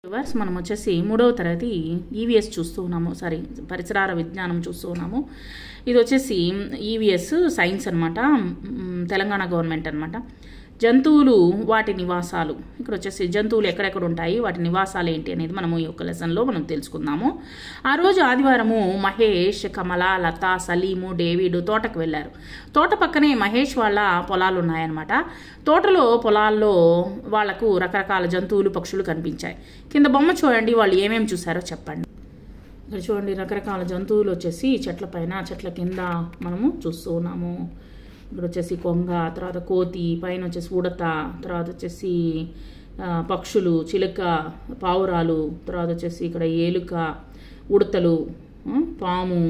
Viewers మనం వచ్చేసి 3వ తరగతి ఈవీఎస్ చూస్తూ ఉన్నాము. సారీ, పరిసరాల విజ్ఞానం చూస్తూ ఉన్నాము. ఇది వచ్చేసి ఈవీఎస్ సైన్స్ అనమాట, తెలంగాణ గవర్నమెంట్ అనమాట. జంతువులు వాటి నివాసాలు, ఇక్కడ వచ్చేసి జంతువులు ఎక్కడెక్కడ ఉంటాయి, వాటి నివాసాలు ఏంటి అనేది మనము ఈ యొక్క లెసన్లో మనం తెలుసుకుందాము. ఆ రోజు ఆదివారము మహేష్, కమల, లత, సలీము, డేవిడ్ తోటకు వెళ్ళారు. తోట పక్కనే మహేష్ వాళ్ళ పొలాలు ఉన్నాయన్నమాట. తోటలో పొలాల్లో వాళ్లకు రకరకాల జంతువులు, పక్షులు కనిపించాయి. కింద బొమ్మ చూడండి, వాళ్ళు ఏమేమి చూసారో చెప్పండి. ఇక్కడ చూడండి, రకరకాల జంతువులు వచ్చేసి చెట్ల పైన, చెట్ల కింద మనము చూస్తూ ఉన్నాము. ఇక్కడ వచ్చేసి కొంగ, తర్వాత కోతి, పైన వచ్చేసి ఉడత, తర్వాత వచ్చేసి పక్షులు, చిలుక, పావురాలు, తర్వాత వచ్చేసి ఇక్కడ ఏలుక, ఉడతలు, పాము,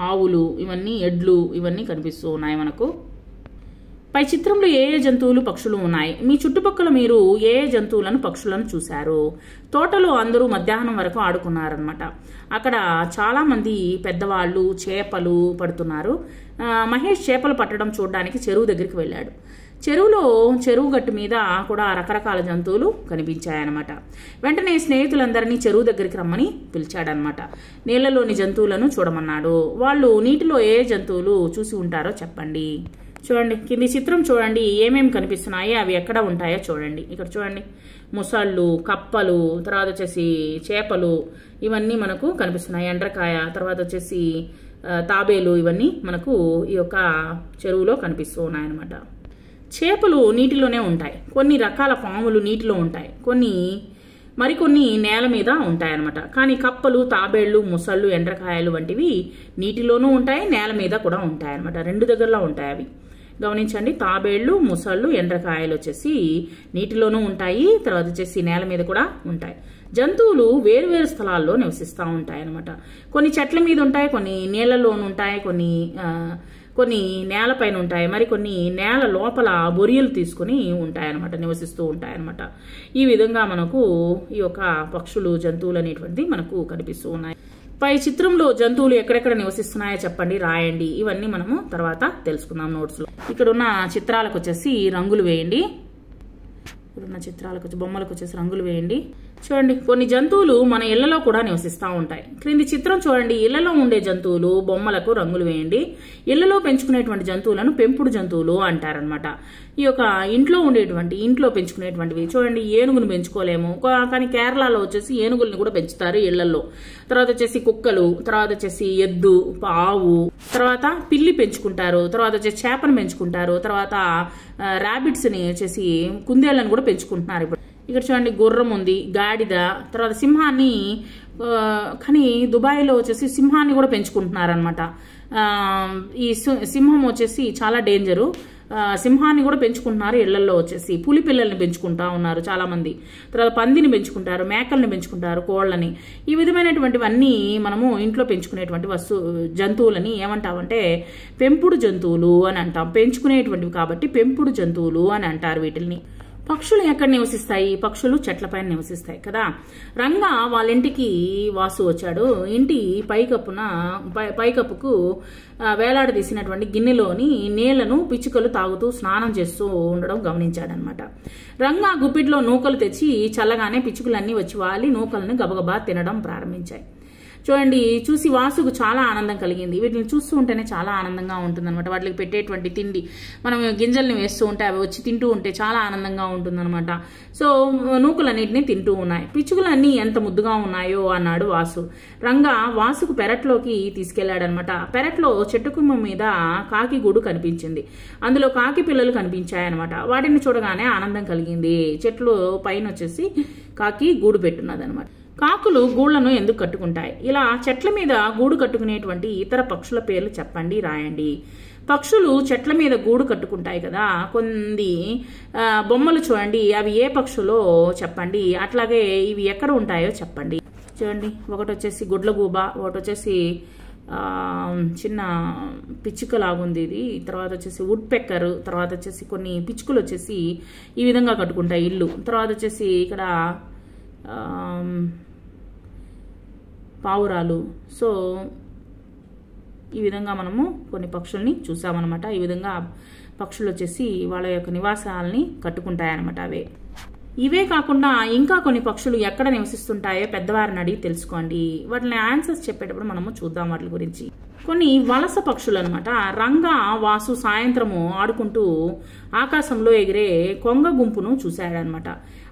ఆవులు, ఇవన్నీ ఎడ్లు, ఇవన్నీ కనిపిస్తూ ఉన్నాయి మనకు. పై చిత్రంలో ఏ ఏ జంతువులు, పక్షులు ఉన్నాయి? మీ చుట్టుపక్కల మీరు ఏ ఏ జంతువులను, పక్షులను చూశారు? తోటలో అందరూ మధ్యాహ్నం వరకు ఆడుకున్నారనమాట. అక్కడ చాలా మంది పెద్దవాళ్ళు చేపలు పడుతున్నారు. మహేష్ చేపలు పట్టడం చూడడానికి చెరువు దగ్గరికి వెళ్ళాడు. చెరువులో, చెరువు గట్టు మీద కూడా రకరకాల జంతువులు కనిపించాయన్నమాట. వెంటనే స్నేహితులందరినీ చెరువు దగ్గరికి రమ్మని పిలిచాడనమాట. నీళ్లలోని జంతువులను చూడమన్నాడు. వాళ్ళు నీటిలో ఏ జంతువులు చూసి ఉంటారో చెప్పండి. చూడండి, కింది చిత్రం చూడండి, ఏమేమి కనిపిస్తున్నాయి, అవి ఎక్కడ ఉంటాయో చూడండి. ఇక్కడ చూడండి, ముసళ్ళు, కప్పలు, తర్వాత వచ్చేసి చేపలు, ఇవన్నీ మనకు కనిపిస్తున్నాయి. ఎండ్రకాయ, తర్వాత వచ్చేసి తాబేలు, ఇవన్నీ మనకు ఈ యొక్క చెరువులో కనిపిస్తూ ఉన్నాయన్నమాట. చేపలు నీటిలోనే ఉంటాయి. కొన్ని రకాల పాములు నీటిలో ఉంటాయి, మరికొన్ని నేల మీద ఉంటాయన్నమాట. కానీ కప్పలు, తాబేళ్లు, ముసళ్ళు, ఎండ్రకాయలు వంటివి నీటిలోనూ ఉంటాయి, నేల మీద కూడా ఉంటాయన్నమాట. రెండు దగ్గరలో ఉంటాయి అవి. గమనించండి, తాబేళ్లు, ముసళ్ళు, ఎండ్రకాయలు వచ్చేసి నీటిలోనూ ఉంటాయి, తర్వాత వచ్చేసి నేల మీద కూడా ఉంటాయి. జంతువులు వేరువేరు స్థలాల్లో నివసిస్తూ ఉంటాయి అన్నమాట. కొన్ని చెట్ల మీద ఉంటాయి, కొన్ని నీళ్లలోనూ ఉంటాయి, కొన్ని నేలపైన ఉంటాయి, మరి కొన్ని నేల లోపల బొరియలు తీసుకుని ఉంటాయన్నమాట, నివసిస్తూ ఉంటాయన్నమాట. ఈ విధంగా మనకు ఈ యొక్క పక్షులు, జంతువులు అనేటువంటిది మనకు కనిపిస్తూ ఉన్నాయి. పై చిత్రంలో జంతువులు ఎక్కడెక్కడ నివసిస్తున్నాయో చెప్పండి, రాయండి. ఇవన్నీ మనము తర్వాత తెలుసుకుందాం నోట్స్ లో. ఇక్కడ ఉన్న చిత్రాలకు వచ్చేసి రంగులు వేయండి. ఇక్కడున్న చిత్రాలకు వచ్చి బొమ్మలకు వచ్చేసి రంగులు వేయండి. చూడండి, కొన్ని జంతువులు మన ఇళ్లలో కూడా నివసిస్తూ ఉంటాయి. క్రింది చిత్రం చూడండి, ఇళ్లలో ఉండే జంతువులు బొమ్మలకు రంగులు వేయండి. ఇళ్లలో పెంచుకునేటువంటి జంతువులను పెంపుడు జంతువులు అంటారనమాట. ఈ యొక్క ఇంట్లో పెంచుకునేటువంటివి చూడండి, ఏనుగును పెంచుకోలేము, కానీ కేరళలో వచ్చేసి ఏనుగుల్ని కూడా పెంచుతారు ఇళ్లలో. తర్వాత వచ్చేసి కుక్కలు, తర్వాత వచ్చేసి ఎద్దు, ఆవు, తర్వాత పిల్లి పెంచుకుంటారు, తర్వాత వచ్చేసి చేపను పెంచుకుంటారు, తర్వాత ర్యాబిట్స్ ని వచ్చేసి కుందేళ్లను కూడా పెంచుకుంటున్నారు. ఇప్పుడు ఇక్కడ చూడండి, గుర్రం ఉంది, గాడిద, తర్వాత సింహాన్ని, కానీ దుబాయ్లో వచ్చేసి సింహాన్ని కూడా పెంచుకుంటున్నారనమాట. ఈ సింహం వచ్చేసి చాలా డేంజరు. సింహాన్ని కూడా పెంచుకుంటున్నారు ఇళ్లలో వచ్చేసి. పులి పిల్లల్ని పెంచుకుంటా ఉన్నారు చాలా మంది. తర్వాత పందిని పెంచుకుంటారు, మేకల్ని పెంచుకుంటారు, కోళ్లని. ఈ విధమైనటువంటివన్నీ మనము ఇంట్లో పెంచుకునేటువంటి జంతువులని ఏమంటామంటే పెంపుడు జంతువులు అని అంటాం. పెంచుకునేటువంటివి కాబట్టి పెంపుడు జంతువులు అని అంటారు వీటిని. పక్షులు ఎక్కడ నివసిస్తాయి? పక్షులు చెట్లపైన నివసిస్తాయి కదా. రంగా వాళ్ళ ఇంటికి వాసు వచ్చాడు. ఇంటి పైకప్పుకు వేలాడదీసినటువంటి గిన్నెలోని నీళ్లను పిచ్చుకలు తాగుతూ స్నానం చేస్తూ ఉండడం గమనించాడనమాట. రంగా గుప్పిట్లో నూకలు తెచ్చి చల్లగానే పిచ్చుకలన్నీ వచ్చి వాలి నూకలను గబగబా తినడం ప్రారంభించాయి. చూడండి, చూసి వాసుకు చాలా ఆనందం కలిగింది. వీటిని చూస్తూ ఉంటేనే చాలా ఆనందంగా ఉంటుందన్నమాట. వాటికి పెట్టేటువంటి తిండి, మనం గింజల్ని వేస్తూ ఉంటే అవి వచ్చి తింటూ ఉంటే చాలా ఆనందంగా ఉంటుందన్నమాట. సో నూకలన్నింటినీ తింటూ ఉన్నాయి. పిచ్చుకలన్నీ ఎంత ముద్దుగా ఉన్నాయో అన్నాడు వాసు. రంగా వాసుకు పెరట్లోకి తీసుకెళ్లాడనమాట. పెరట్లో చెట్టు కొమ్మ మీద కాకి గూడు కనిపించింది. అందులో కాకి పిల్లలు కనిపించాయన్నమాట. వాటిని చూడగానే ఆనందం కలిగింది. చెట్లు పైన వచ్చేసి కాకి గూడు పెట్టున్నదనమాట. కాకులు గూళ్లను ఎందుకు కట్టుకుంటాయి? ఇలా చెట్ల మీద గూడు కట్టుకునేటువంటి ఇతర పక్షుల పేర్లు చెప్పండి, రాయండి. పక్షులు చెట్ల మీద గూడు కట్టుకుంటాయి కదా. కొన్ని బొమ్మలు చూడండి, అవి ఏ పక్షులో చెప్పండి. అట్లాగే ఇవి ఎక్కడ ఉంటాయో చెప్పండి. చూడండి, ఒకటి వచ్చేసి గుడ్లగూబ, ఒకటి వచ్చేసి చిన్న పిచ్చుక లాగుంది ఇది, తర్వాత వచ్చేసి వుడ్ పెక్కర్, తర్వాత వచ్చేసి కొన్ని పిచ్చుకలు వచ్చేసి ఈ విధంగా కట్టుకుంటాయి ఇల్లు. తర్వాత వచ్చేసి ఇక్కడ పావురాలు. సో ఈ విధంగా మనము కొన్ని పక్షుల్ని చూసామన్నమాట. ఈ విధంగా పక్షులు వచ్చేసి వాళ్ళ యొక్క నివాసాలని కట్టుకుంటాయన్నమాట. అవే ఇవే కాకుండా ఇంకా కొన్ని పక్షులు ఎక్కడ నివసిస్తుంటాయో పెద్దవారిని అడిగి తెలుసుకోండి. వాటిని ఆన్సర్స్ చెప్పేటప్పుడు మనము చూద్దాం వాటి గురించి. కొన్ని వలస పక్షులు అనమాట. రంగా వాసు సాయంత్రము ఆడుకుంటూ ఆకాశంలో ఎగిరే కొంగ గుంపును చూశాడనమాట.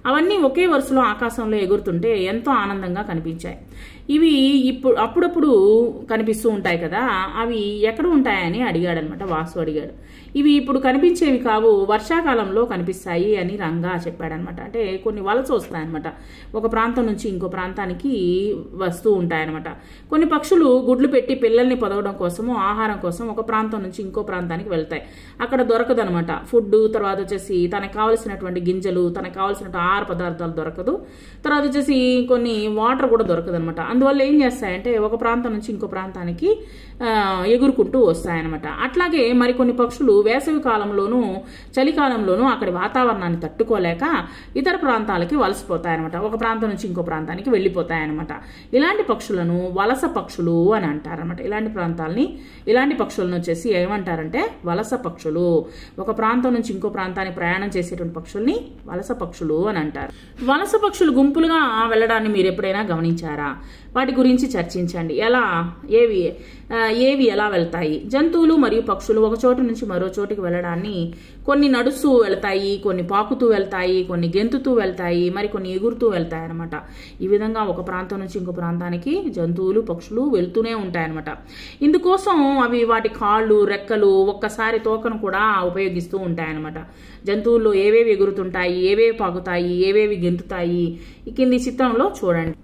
అవన్నీ ఒకే వరుసలో ఆకాశంలో ఎగురుతుంటే ఎంతో ఆనందంగా కనిపించాయి. ఇవి అప్పుడప్పుడు కనిపిస్తూ ఉంటాయి కదా, అవి ఎక్కడ ఉంటాయని అడిగాడనమాట. వాసు అడిగాడు. ఇవి ఇప్పుడు కనిపించేవి కావు, వర్షాకాలంలో కనిపిస్తాయి అని రంగా చెప్పాడనమాట. అంటే కొన్ని వలస వస్తాయన్నమాట, ఒక ప్రాంతం నుంచి ఇంకో ప్రాంతానికి వస్తూ ఉంటాయన్నమాట. కొన్ని పక్షులు గుడ్లు పెట్టి పిల్లల్ని పొదవడం కోసము, ఆహారం కోసం ఒక ప్రాంతం నుంచి ఇంకో ప్రాంతానికి వెళ్తాయి. అక్కడ దొరకదనమాట ఫుడ్. తర్వాత వచ్చేసి తనకు కావలసినటువంటి గింజలు, తనకు కావాల్సినటువంటి ఆహార పదార్థాలు దొరకదు. తర్వాత వచ్చేసి కొన్ని వాటర్ కూడా దొరకదు అనమాట. అందువల్ల ఏం చేస్తాయంటే ఒక ప్రాంతం నుంచి ఇంకో ప్రాంతానికి ఎగురుకుంటూ వస్తాయన్నమాట. అట్లాగే మరికొన్ని పక్షులు వేసవి కాలంలోనూ చలికాలంలోనూ అక్కడి వాతావరణాన్ని తట్టుకోలేక ఇతర ప్రాంతాలకి వలసపోతాయన్నమాట. ఒక ప్రాంతం నుంచి ఇంకో ప్రాంతానికి వెళ్ళిపోతాయన్నమాట. ఇలాంటి పక్షులను వలస పక్షులు అని అంటారన్నమాట. ఇలాంటి పక్షులను వచ్చేసి ఏమంటారంటే వలస పక్షులు. ఒక ప్రాంతం నుంచి ఇంకో ప్రాంతానికి ప్రయాణం చేసేటువంటి పక్షుల్ని వలస పక్షులు అని అంటారు. వలస పక్షులు గుంపులుగా వెళ్ళడాన్ని మీరు ఎప్పుడైనా గమనించారా? వాటి గురించి చర్చించండి. ఏవి ఎలా వెళ్తాయి? జంతువులు మరియు పక్షులు ఒక చోటు నుంచి మరో చోటుకి వెళ్ళడాన్ని కొన్ని నడుస్తూ వెళ్తాయి, కొన్ని పాకుతూ వెళ్తాయి, కొన్ని గెంతుతూ వెళ్తాయి, మరి కొన్ని ఎగురుతూ వెళ్తాయి అనమాట. ఈ విధంగా ఒక ప్రాంతం నుంచి ఇంకో ప్రాంతానికి జంతువులు పక్షులు వెళ్తూనే ఉంటాయన్నమాట. ఇందుకోసం అవి వాటి కాళ్ళు, రెక్కలు, ఒక్కసారి తోకను కూడా ఉపయోగిస్తూ ఉంటాయన్నమాట. జంతువుల్లో ఏవేవి ఎగురుతుంటాయి, ఏవేవి పాకుతాయి, ఏవేవి గెంతుతాయి ఈ కింది చిత్రంలో చూడండి.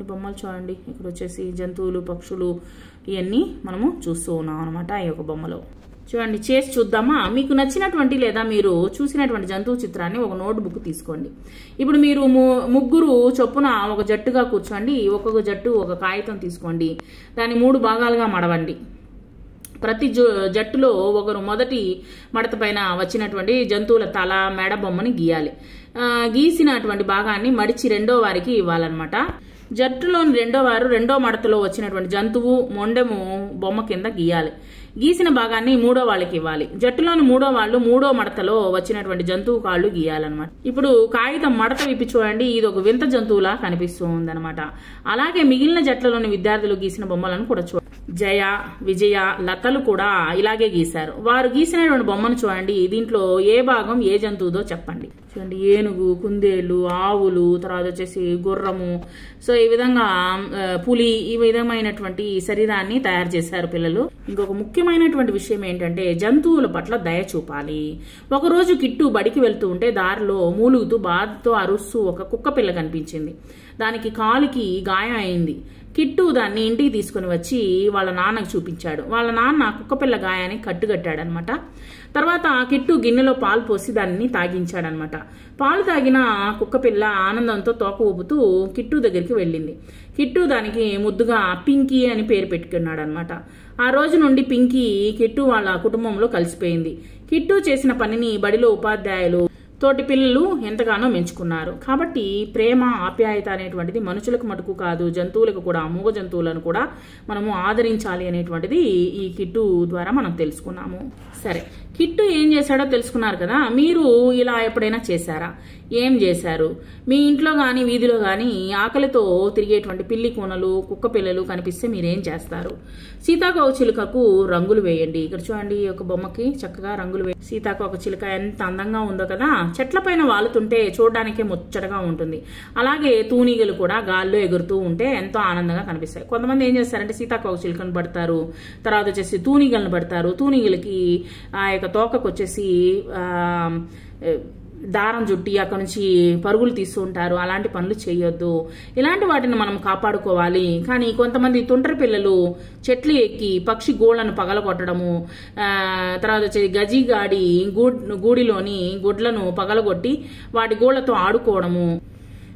బొమ్మలు చూడండి. ఇక్కడ వచ్చేసి జంతువులు, పక్షులు ఇవన్నీ మనము చూస్తూ ఉన్నాం అనమాట ఈ యొక్క బొమ్మలో. చూడండి, చేసి చూద్దామా? మీకు నచ్చినటువంటి లేదా మీరు చూసినటువంటి జంతువు చిత్రాన్ని ఒక నోట్ బుక్ తీసుకోండి. ఇప్పుడు మీరు ముగ్గురు చొప్పున ఒక జట్టుగా కూర్చోండి. ఒక్కొక్క జట్టు ఒక కాగితం తీసుకోండి. దాన్ని 3 భాగాలుగా మడవండి. ప్రతి జట్టులో ఒకరు మొదటి మడత పైన వచ్చినటువంటి జంతువుల తల, మెడ బొమ్మని గీయాలి. గీసినటువంటి భాగాన్ని మడిచి రెండో వారికి ఇవ్వాలన్నమాట. జట్టులోని రెండో వారు రెండో మడతలో వచ్చినటువంటి జంతువు మొండెము బొమ్మ కింద గీయాలి. గీసిన భాగాన్ని మూడో వాళ్ళకి ఇవ్వాలి. జట్టులోని మూడో వాళ్ళు మూడో మడతలో వచ్చినటువంటి జంతువు కాళ్ళు గీయాలన్నమాట. ఇప్పుడు కాగితం మడత విప్పి చూడండి. ఇది ఒక వింత జంతువులా కనిపిస్తూ ఉందన్నమాట. అలాగే మిగిలిన జట్లలోని విద్యార్థులు గీసిన బొమ్మలను కూడా చూడండి. జయ, విజయ, లతలు కూడా ఇలాగే గీశారు. వారు గీసినటువంటి బొమ్మను చూడండి. దీంట్లో ఏ భాగం ఏ జంతువుదో చెప్పండి. చూడండి, ఏనుగు, కుందేళ్లు, ఆవులు, తర్వాత వచ్చేసి గుర్రము. సో ఈ విధంగా పులి, ఈ విధమైనటువంటి శరీరాన్ని తయారు చేశారు పిల్లలు. ఇంకొక ముఖ్యమైనటువంటి విషయం ఏంటంటే జంతువుల పట్ల దయ చూపాలి. ఒకరోజు కిట్టు బడికి వెళ్తూ ఉంటే దారిలో మూలుగుతూ బాధతో అరుస్తూ ఒక కుక్క పిల్ల కనిపించింది. దానికి కాలుకి గాయం అయింది. కిట్టు దాన్ని ఇంటికి తీసుకుని వచ్చి వాళ్ళ నాన్నకు చూపించాడు. వాళ్ళ నాన్న కుక్కపిల్ల గాయాన్ని కట్టుకట్టాడనమాట. తర్వాత కిట్టు గిన్నెలో పాలు పోసి దాన్ని తాగించాడనమాట. పాలు తాగిన కుక్కపిల్ల ఆనందంతో తోక ఊపుతూ కిట్టు దగ్గరికి వెళ్ళింది. కిట్టు దానికి ముద్దుగా పింకీ అని పేరు పెట్టుకున్నాడు అనమాట. ఆ రోజు నుండి పింకీ కిట్టు వాళ్ళ కుటుంబంలో కలిసిపోయింది. కిట్టు చేసిన పనిని బడిలో ఉపాధ్యాయులు, తోటి పిల్లలు ఎంతగానో మెచ్చుకున్నారు. కాబట్టి ప్రేమ, ఆప్యాయత అనేటువంటిది మనుషులకు మటుకు కాదు, జంతువులకు కూడా, మూగ జంతువులను కూడా మనము ఆదరించాలి అనేటువంటిది ఈ కిట్టు ద్వారా మనం తెలుసుకున్నాము. సరే, కిట్టు ఏం చేశాడో తెలుసుకున్నారు కదా. మీరు ఇలా ఎప్పుడైనా చేశారా? ఏం చేశారు? మీ ఇంట్లో కానీ వీధిలో కానీ ఆకలితో తిరిగేటువంటి పిల్లి కూనలు, కుక్క పిల్లలు కనిపిస్తే మీరేం చేస్తారు? సీతాకోక చిలుకకు రంగులు వేయండి. ఇక్కడ చూడండి, ఒక బొమ్మకి చక్కగా రంగులు వేయండి. సీతాకోక చిలుక ఎంత అందంగా ఉందో కదా. చెట్ల పైన వాలుతుంటే చూడడానికే ముచ్చటగా ఉంటుంది. అలాగే తూనీగలు కూడా గాల్లో ఎగురుతూ ఉంటే ఎంతో ఆనందంగా కనిపిస్తాయి. కొంతమంది ఏం చేస్తారంటే సీతాకోక చిలుకను పడతారు, తర్వాత వచ్చేసి తూనీగలను పడతారు. తూనీగలకి ఆ యొక్క తోకకు వచ్చేసి దారం జుట్టి అక్కడ నుంచి పరుగులు తీస్తూ ఉంటారు. అలాంటి పనులు చేయొద్దు. ఇలాంటి వాటిని మనం కాపాడుకోవాలి. కానీ కొంతమంది తుంటరి పిల్లలు చెట్లు ఎక్కి పక్షి గూళ్లను పగలగొట్టడము, తర్వాత వచ్చి గజిగాడి గూడిలోని గుడ్లను పగలగొట్టి వాటి గూళ్లతో ఆడుకోవడము,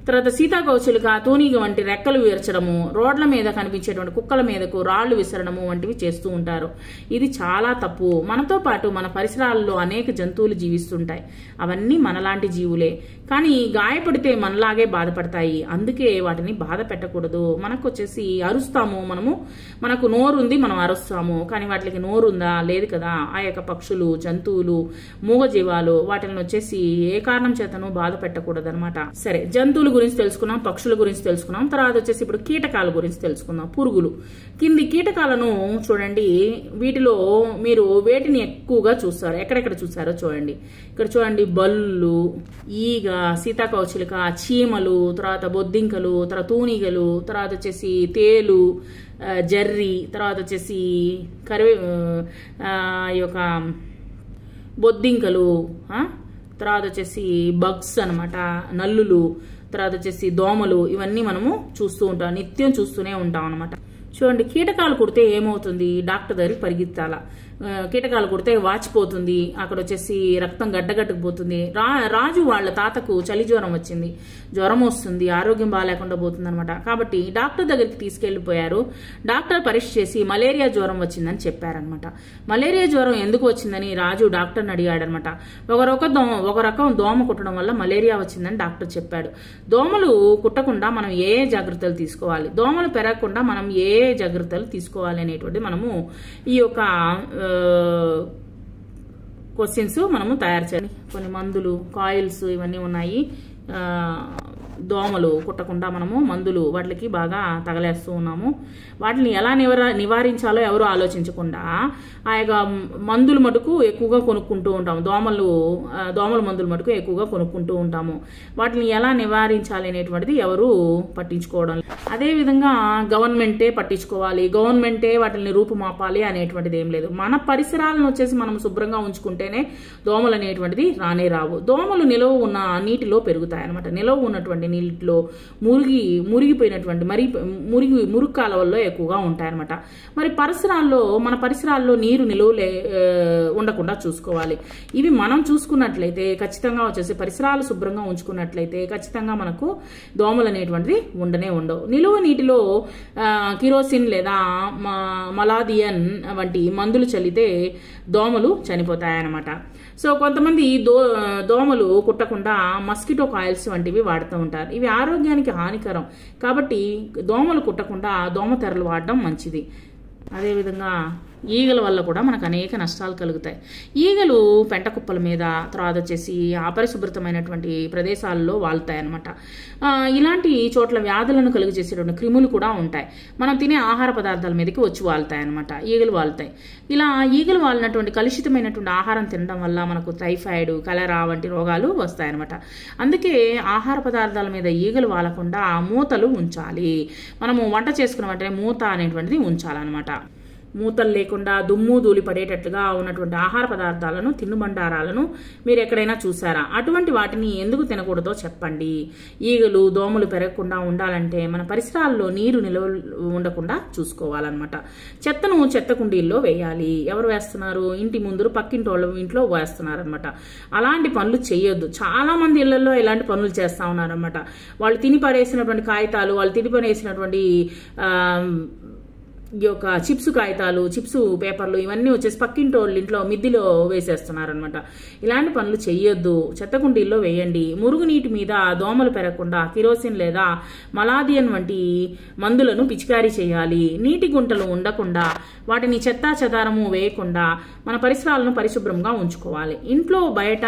తర్వాత సీతాకోచిలుక, తూనీగ వంటి రెక్కలు విరచడము, రోడ్ల మీద కనిపించేటువంటి కుక్కల మీదకు రాళ్లు విసరడము వంటివి చేస్తూ ఉంటారు. ఇది చాలా తప్పు. మనతో పాటు మన పరిసరాల్లో అనేక జంతువులు జీవిస్తుంటాయి. అవన్నీ మనలాంటి జీవులే, కానీ గాయపడితే మనలాగే బాధపడతాయి. అందుకే వాటిని బాధ పెట్టకూడదు. మనకు వచ్చేసి అరుస్తాము, మనకు నోరు ఉంది, మనం అరుస్తాము, కానీ వాటికి నోరు ఉందా? లేదు కదా. ఆ యొక్క పక్షులు, జంతువులు, మూగజీవాలు, వాటిని వచ్చేసి ఏ కారణం చేతను బాధ పెట్టకూడదు అనమాట. సరే, జంతువుల గురించి తెలుసుకున్నాం, పక్షుల గురించి తెలుసుకున్నాం. తర్వాత వచ్చేసి ఇప్పుడు కీటకాల గురించి తెలుసుకుందాం. పురుగులు. కింది కీటకాలను చూడండి. వీటిలో మీరు వేటిని ఎక్కువగా చూస్తారు? ఎక్కడెక్కడ చూసారో చూడండి. ఇక్కడ చూడండి, బల్లు, ఈగ, సీతాకోచిలుక, చీమలు, తర్వాత బొద్దింకలు, తర్వాత తూనీగలు, తర్వాత వచ్చేసి తేలు, జర్రి, తర్వాత వచ్చేసి ఈ యొక్క బొద్దింకలు, తర్వాత వచ్చేసి బగ్స్ అనమాట, నల్లులు, తర్వాత వచ్చేసి దోమలు, ఇవన్నీ మనము చూస్తూ ఉంటాం, నిత్యం చూస్తూనే ఉంటాం అనమాట. చూడండి, కీటకాలు కుడితే ఏమవుతుంది? డాక్టర్ దగ్గరికి పరిగెత్తాల. కీటకాలు కుడితే వాచిపోతుంది, అక్కడ వచ్చేసి రక్తం గడ్డగట్టుకుపోతుంది. రాజు వాళ్ళ తాతకు చలి జ్వరం వచ్చింది, జ్వరం వస్తుంది, ఆరోగ్యం బాగాలేకుండా పోతుంది అనమాట. కాబట్టి డాక్టర్ దగ్గరికి తీసుకెళ్లిపోయారు. డాక్టర్ పరీక్ష చేసి మలేరియా జ్వరం వచ్చిందని చెప్పారనమాట. మలేరియా జ్వరం ఎందుకు వచ్చిందని రాజు డాక్టర్ని అడిగాడనమాట. ఒక రకం దోమ కుట్టడం వల్ల మలేరియా వచ్చిందని డాక్టర్ చెప్పాడు. దోమలు కుట్టకుండా మనం ఏ జాగ్రత్తలు తీసుకోవాలి, దోమలు పెరగకుండా మనం ఏ జాగ్రత్తలు తీసుకోవాలి అనేటువంటి మనము ఈ యొక్క క్వశ్చన్స్ మనము తయారు చేయాలి. కొన్ని మందులు, కాయిల్స్ ఇవన్నీ ఉన్నాయి. దోమలు కుట్టకుండా మనము మందులు వాటికి బాగా తగలేస్తూ ఉన్నాము. వాటిని ఎలా నివారించాలో ఎవరు ఆలోచించకుండా ఆ యొక్క మందులు మటుకు ఎక్కువగా కొనుక్కుంటూ ఉంటాము. దోమల మందులు మటుకు ఎక్కువగా కొనుక్కుంటూ ఉంటాము. వాటిని ఎలా నివారించాలి అనేటువంటిది ఎవరు పట్టించుకోవడం. అదేవిధంగా గవర్నమెంటే పట్టించుకోవాలి, గవర్నమెంటే వాటిని రూపుమాపాలి అనేటువంటిది ఏం లేదు. మన పరిసరాలను వచ్చేసి మనం శుభ్రంగా ఉంచుకుంటేనే దోమలు అనేటువంటిది రానే రావు. దోమలు నిలవ ఉన్న నీటిలో పెరుగుతాయి అనమాట. నిలవ ఉన్నటువంటి నీటిలో మురిగిపోయినటువంటి మురుగు కాలువల్లో ఎక్కువగా ఉంటాయన్నమాట. మరి మన పరిసరాల్లో నీరు నిలువలే ఉండకుండా చూసుకోవాలి. ఇవి మనం చూసుకున్నట్లయితే ఖచ్చితంగా వచ్చేసి పరిసరాలు శుభ్రంగా ఉంచుకున్నట్లయితే ఖచ్చితంగా మనకు దోమలు అనేటువంటిది ఉండవు. నిలువ నీటిలో కిరోసిన్ లేదా మలాదియన్ వంటి మందులు చల్లితే దోమలు చనిపోతాయన్నమాట. సో కొంతమంది దోమలు కుట్టకుండా మస్కిటో కాయిల్స్ వంటివి వాడుతూ ఉంటారు. ఇవి ఆరోగ్యానికి హానికరం. కాబట్టి దోమలు కుట్టకుండా దోమ తెరలు వాడడం మంచిది. అదేవిధంగా ఈగల వల్ల కూడా మనకు అనేక నష్టాలు కలుగుతాయి. ఈగలు పెంట కుప్పల మీద, తర్వాత వచ్చేసి అపరిశుభ్రతమైనటువంటి ప్రదేశాల్లో వాళ్తాయి అనమాట. ఇలాంటి చోట్ల వ్యాధులను కలుగు చేసేటువంటి క్రిములు కూడా ఉంటాయి. మనం తినే ఆహార పదార్థాల మీదకి వచ్చి వాళ్తాయి అనమాట. ఈగలు వాళ్తాయి. ఇలా ఈగలు వాలినటువంటి కలుషితమైనటువంటి ఆహారం తినడం వల్ల మనకు టైఫాయిడ్, కలరా వంటి రోగాలు వస్తాయన్నమాట. అందుకే ఆహార పదార్థాల మీద ఈగలు వాలకుండా మూతలు ఉంచాలి. మనము వంట చేసుకున్న వెంటనే మూత అనేటువంటిది ఉంచాలన్నమాట. మూతలు లేకుండా దుమ్ము ధూళి పడేటట్లుగా ఉన్నటువంటి ఆహార పదార్థాలను, తినుబండారాలను మీరు ఎక్కడైనా చూసారా? అటువంటి వాటిని ఎందుకు తినకూడదో చెప్పండి. ఈగలు, దోమలు పెరగకుండా ఉండాలంటే మన పరిసరాల్లో నీరు నిల్వ ఉండకుండా చూసుకోవాలన్నమాట. చెత్తను చెత్త కుండీల్లో వేయాలి. ఎవరు వేస్తున్నారు? ఇంటి ముందు పక్కింటి వాళ్ళ ఇంట్లో వేస్తున్నారనమాట. అలాంటి పనులు చేయొద్దు. చాలా మంది ఇళ్లలో ఇలాంటి పనులు చేస్తా ఉన్నారనమాట. వాళ్ళు తిని పడేసినటువంటి కాగితాలు, వాళ్ళు తిని పడేసినటువంటి ఈ యొక్క చిప్స్ కాగితాలు, చిప్స్ పేపర్లు ఇవన్నీ వచ్చేసి పక్కింటి వాళ్ళ ఇంట్లో మిద్దిలో వేసేస్తున్నారనమాట. ఇలాంటి పనులు చెయ్యొద్దు. చెత్త కుండీల్లో వేయండి. మురుగునీటి మీద దోమలు పెరగకుండా కిరోసిన్ లేదా మలాదియన్ వంటి మందులను పిచికారీ చేయాలి. నీటి గుంటలు ఉండకుండా వాటిని చెత్తా చెదారము వేయకుండా మన పరిసరాలను పరిశుభ్రంగా ఉంచుకోవాలి. ఇంట్లో బయట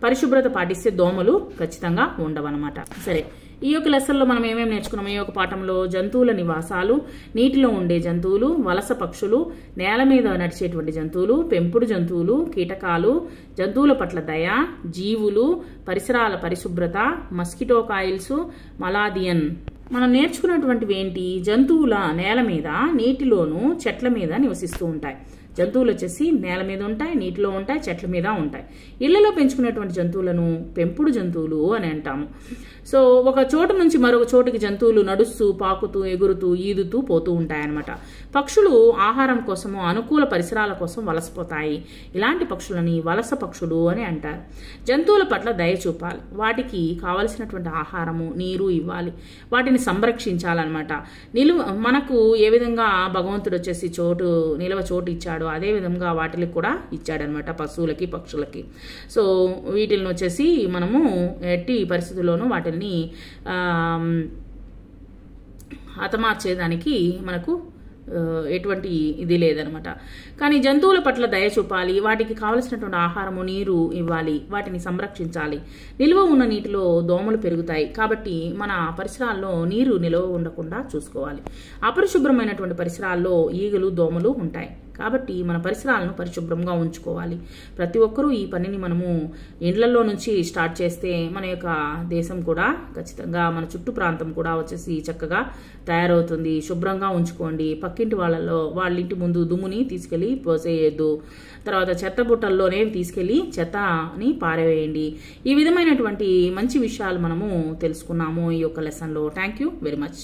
పరిశుభ్రత పాటిస్తే దోమలు ఖచ్చితంగా ఉండవన్నమాట. సరే, ఈ యొక్క లెసన్లో మనం ఏమేమి నేర్చుకున్నాం? ఈ యొక్క పాఠంలో జంతువుల నివాసాలు, నీటిలో ఉండే జంతువులు, వలస పక్షులు, నేల మీద నడిచేటువంటి జంతువులు, పెంపుడు జంతువులు, కీటకాలు, జంతువుల పట్ల దయ, జీవులు, పరిసరాల పరిశుభ్రత, మస్కిటో కాయిల్స్, మలాదియన్. మనం నేర్చుకున్నటువంటివి ఏంటి? జంతువుల నేల మీద, నీటిలోను, చెట్ల మీద నివసిస్తూ ఉంటాయి. జంతువులు వచ్చేసి నేల మీద ఉంటాయి, నీటిలో ఉంటాయి, చెట్ల మీద ఉంటాయి. ఇళ్లలో పెంచుకునేటువంటి జంతువులను పెంపుడు జంతువులు అని అంటాము. సో ఒక చోటు నుంచి మరొక చోటుకి జంతువులు నడుస్తూ పాకుతూ ఎగురుతూ ఈదుతూ పోతూ ఉంటాయన్నమాట. పక్షులు ఆహారం కోసము అనుకూల పరిసరాల కోసం వలసపోతాయి. ఇలాంటి పక్షులని వలస పక్షులు అని అంటారు. జంతువుల పట్ల దయ చూపాలి, వాటికి కావలసినటువంటి ఆహారము నీరు ఇవ్వాలి, వాటిని సంరక్షించాలన్నమాట. మనకు ఏ విధంగా భగవంతుడు వచ్చేసి నిలవ చోటు ఇచ్చాడో అదే విధంగా వాటికి కూడా ఇచ్చాడనమాట, పశువులకి పక్షులకి. సో వీటిని వచ్చేసి మనము ఎట్టి పరిస్థితుల్లోనూ వాటిని హతమార్చేదానికి మనకు ఎటువంటి ఇది లేదనమాట. కానీ జంతువుల పట్ల దయ చూపాలి, వాటికి కావలసినటువంటి ఆహారము నీరు ఇవ్వాలి, వాటిని సంరక్షించాలి. నిల్వ ఉన్న నీటిలో దోమలు పెరుగుతాయి కాబట్టి మన పరిసరాల్లో నీరు నిల్వ ఉండకుండా చూసుకోవాలి. అపరిశుభ్రమైనటువంటి పరిసరాల్లో ఈగలు దోమలు ఉంటాయి కాబట్టి మన పరిసరాలను పరిశుభ్రంగా ఉంచుకోవాలి. ప్రతి ఒక్కరూ ఈ పనిని మనము ఇండ్లలో నుంచి స్టార్ట్ చేస్తే మన యొక్క దేశం కూడా ఖచ్చితంగా, మన చుట్టూ ప్రాంతం కూడా వచ్చేసి చక్కగా తయారవుతుంది. శుభ్రంగా ఉంచుకోండి. పక్కింటి వాళ్ళ ఇంటి ముందు దుమ్ముని తీసుకెళ్లి పోసేయద్దు. తర్వాత చెత్త బుట్టల్లోనే తీసుకెళ్లి చెత్తని పారవేయండి. ఈ విధమైనటువంటి మంచి విషయాలు మనము తెలుసుకున్నాము ఈ యొక్క లెసన్లో. Thank you very much.